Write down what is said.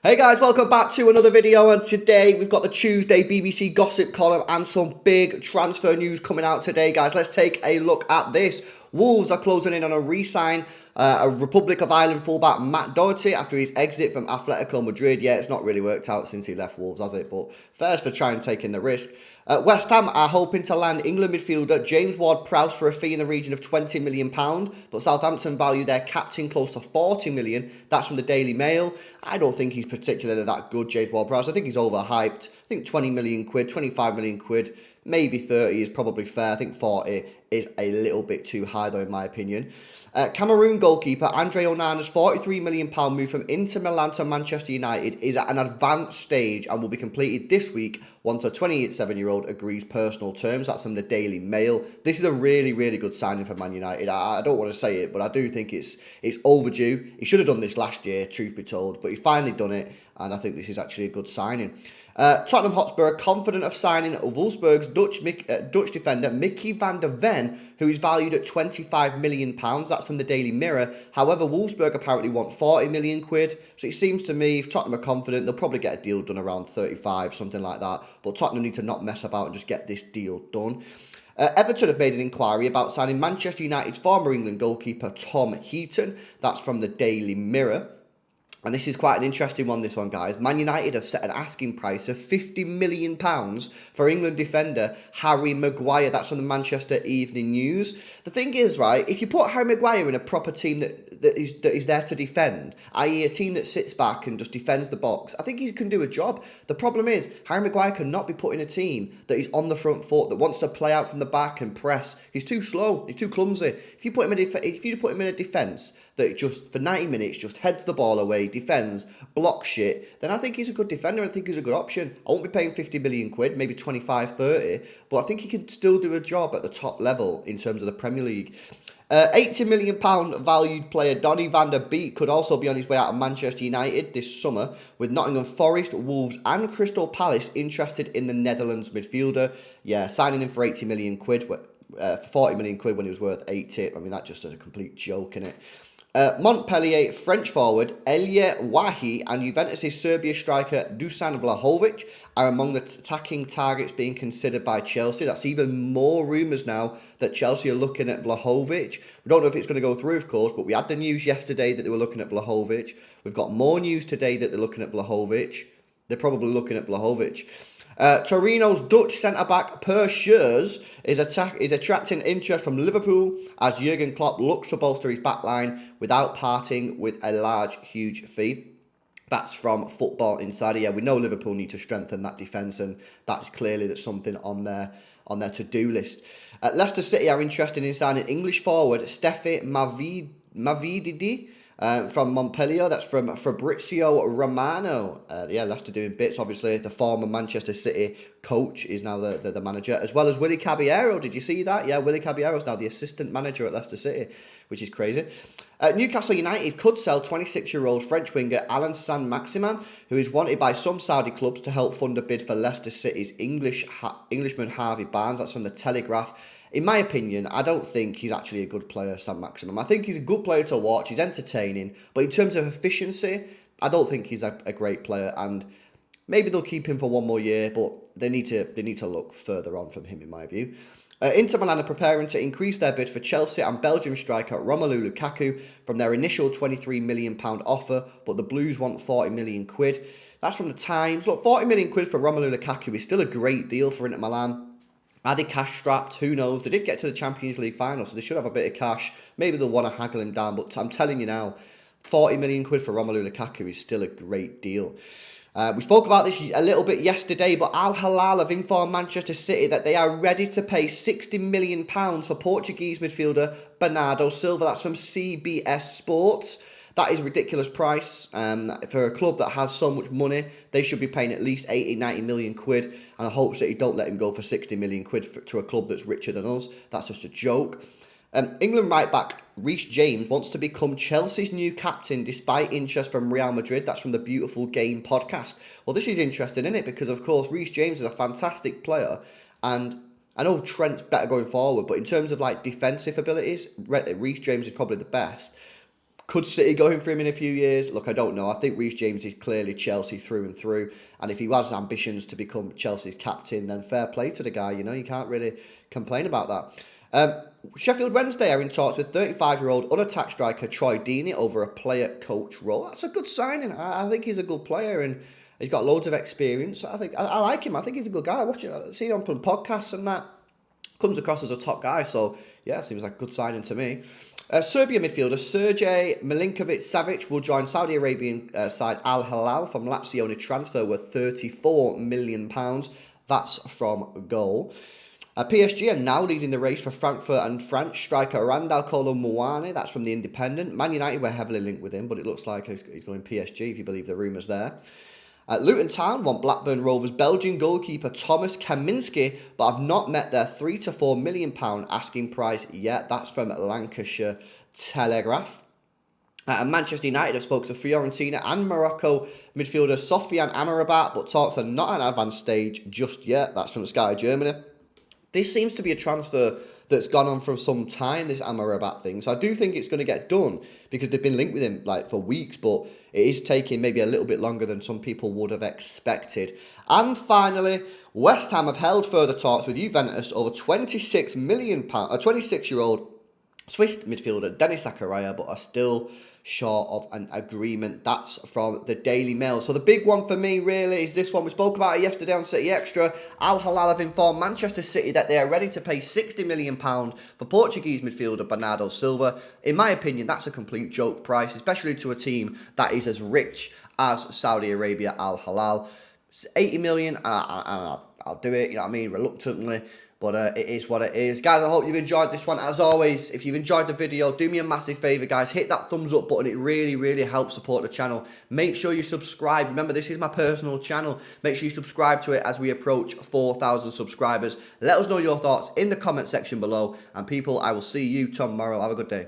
Hey guys, welcome back to another video, and today we've got the Tuesday BBC gossip column and some big transfer news coming out today, guys. Let's take a look at this. Wolves are closing in on a re-sign a Republic of Ireland fullback Matt Doherty after his exit from Atletico Madrid. Yeah, it's not really worked out since he left Wolves, has it? But first for trying taking the risk. West Ham are hoping to land England midfielder James Ward-Prowse for a fee in the region of £20 million, but Southampton value their captain close to £40 million. That's from the Daily Mail. I don't think he's particularly that good, James Ward-Prowse. I think he's overhyped. I think 20 million quid, 25 million quid, maybe 30 is probably fair. I think 40 is a little bit too high, though, in my opinion. Cameroon goalkeeper Andre Onana's £43 million move from Inter Milan to Manchester United is at an advanced stage and will be completed this week once a 27-year-old agrees personal terms. That's from the Daily Mail. This is a really, really good signing for Man United. I don't want to say it, but I do think it's overdue. He should have done this last year, truth be told, but he's finally done it, and I think this is actually a good signing. Tottenham Hotspur are confident of signing Wolfsburg's Dutch defender Mickey van der Ven, who is valued at £25 million. That's from the Daily Mirror. However, Wolfsburg apparently want 40 million quid. So it seems to me, if Tottenham are confident, they'll probably get a deal done around 35, something like that. But Tottenham need to not mess about and just get this deal done. Everton have made an inquiry about signing Manchester United's former England goalkeeper Tom Heaton. That's from the Daily Mirror. And this is quite an interesting one, this one, guys. Man United have set an asking price of £50 million for England defender Harry Maguire. That's from the Manchester Evening News. The thing is, right, if you put Harry Maguire in a proper team that is there to defend, i.e. a team that sits back and just defends the box, I think he can do a job. The problem is, Harry Maguire cannot be put in a team that is on the front foot, that wants to play out from the back and press. He's too slow. He's too clumsy. If you put him in a defence that just, for 90 minutes, just heads the ball away, defends, blocks shit, then I think he's a good defender. I think he's a good option. I won't be paying 50 million quid, maybe 25, 30, but I think he can still do a job at the top level in terms of the Premier League. £80 million valued player Donny van der Beek could also be on his way out of Manchester United this summer, with Nottingham Forest, Wolves and Crystal Palace interested in the Netherlands midfielder. Yeah, signing him for 80 million quid, for 40 million quid when he was worth 80. I mean, that's just a complete joke, innit? Montpellier French forward Elia Wahi and Juventus' Serbia striker Dusan Vlahovic are among the attacking targets being considered by Chelsea. That's even more rumours now that Chelsea are looking at Vlahovic. We don't know if it's going to go through, of course, but we had the news yesterday that they were looking at Vlahovic. We've got more news today that they're looking at Vlahovic. They're probably looking at Vlahovic. Torino's Dutch centre-back Per Schuurs is attracting interest from Liverpool as Jurgen Klopp looks to bolster his backline without parting with a large, huge fee. That's from Football Insider. Yeah, we know Liverpool need to strengthen that defence, and that's clearly something on their to-do list. Leicester City are interested in signing English forward Steffi Mavididi from Montpellier. That's from Fabrizio Romano. Leicester doing bits. Obviously, the former Manchester City coach is now the manager, as well as Willy Caballero. Did you see that? Yeah, Willy Caballero is now the assistant manager at Leicester City, which is crazy. Newcastle United could sell 26-year-old French winger Alain Saint-Maximin, who is wanted by some Saudi clubs to help fund a bid for Leicester City's Englishman Harvey Barnes. That's from the Telegraph. In my opinion, I don't think he's actually a good player, Saint-Maximin. I think he's a good player to watch. He's entertaining. But in terms of efficiency, I don't think he's a great player. And maybe they'll keep him for one more year, but they need to look further on from him, in my view. Inter Milan are preparing to increase their bid for Chelsea and Belgium striker Romelu Lukaku from their initial £23 million offer, but the Blues want 40 million quid. That's from the Times. Look, 40 million quid for Romelu Lukaku is still a great deal for Inter Milan. Are they cash strapped? Who knows? They did get to the Champions League final, so they should have a bit of cash. Maybe they'll want to haggle him down, but I'm telling you now, 40 million quid for Romelu Lukaku is still a great deal. We spoke about this a little bit yesterday, but Al Hilal have informed Manchester City that they are ready to pay £60 million for Portuguese midfielder Bernardo Silva. That's from CBS Sports. That is a ridiculous price. For a club that has so much money, they should be paying at least 80, 90 million quid. And I hope City don't let him go for 60 million quid to a club that's richer than us. That's just a joke. England right-back Reece James wants to become Chelsea's new captain despite interest from Real Madrid. That's from the Beautiful Game podcast. Well, this is interesting, isn't it? Because, of course, Reece James is a fantastic player. And I know Trent's better going forward, but in terms of, like, defensive abilities, Reece James is probably the best. Could City go in for him in a few years? Look, I don't know. I think Reece James is clearly Chelsea through and through. And if he has ambitions to become Chelsea's captain, then fair play to the guy. You know, you can't really complain about that. Sheffield Wednesday are in talks with 35-year-old unattached striker Troy Deeney over a player-coach role. That's a good signing. I think he's a good player and he's got loads of experience. I like him. I think he's a good guy. I see him on podcasts and that. Comes across as a top guy. So, yeah, seems like a good signing to me. Serbia midfielder Sergej Milinkovic-Savic will join Saudi Arabian side Al Hilal from Lazio on a transfer worth £34 million. That's from Goal. PSG are now leading the race for Frankfurt and French striker Randal Kolo Muani. That's from The Independent. Man United were heavily linked with him, but it looks like he's going PSG if you believe the rumours there. Luton Town want Blackburn Rovers Belgian goalkeeper Thomas Kaminski, but have not met their £3 to £4 million asking price yet. That's from Lancashire Telegraph. Manchester United have spoken to Fiorentina and Morocco midfielder Sofian Amrabat, but talks are not at an advanced stage just yet. That's from Sky Germany. This seems to be a transfer that's gone on for some time, this Amrabat thing. So I do think it's going to get done because they've been linked with him like for weeks, but it is taking maybe a little bit longer than some people would have expected. And finally, West Ham have held further talks with Juventus over £26 million, a 26-year-old Swiss midfielder Denis Zakaria, but are still short of an agreement. That's from the Daily Mail. So the big one for me really is this one. We spoke about it yesterday on City Extra. Al Hilal have informed Manchester City that they are ready to pay £60 million for Portuguese midfielder Bernardo Silva. In my opinion, that's a complete joke price, especially to a team that is as rich as Saudi Arabia, Al Hilal. 80 million, I'll do it, you know what I mean, reluctantly. But it is what it is. Guys, I hope you've enjoyed this one. As always, if you've enjoyed the video, do me a massive favour, guys. Hit that thumbs up button. It really, really helps support the channel. Make sure you subscribe. Remember, this is my personal channel. Make sure you subscribe to it as we approach 4,000 subscribers. Let us know your thoughts in the comment section below. And people, I will see you tomorrow. Have a good day.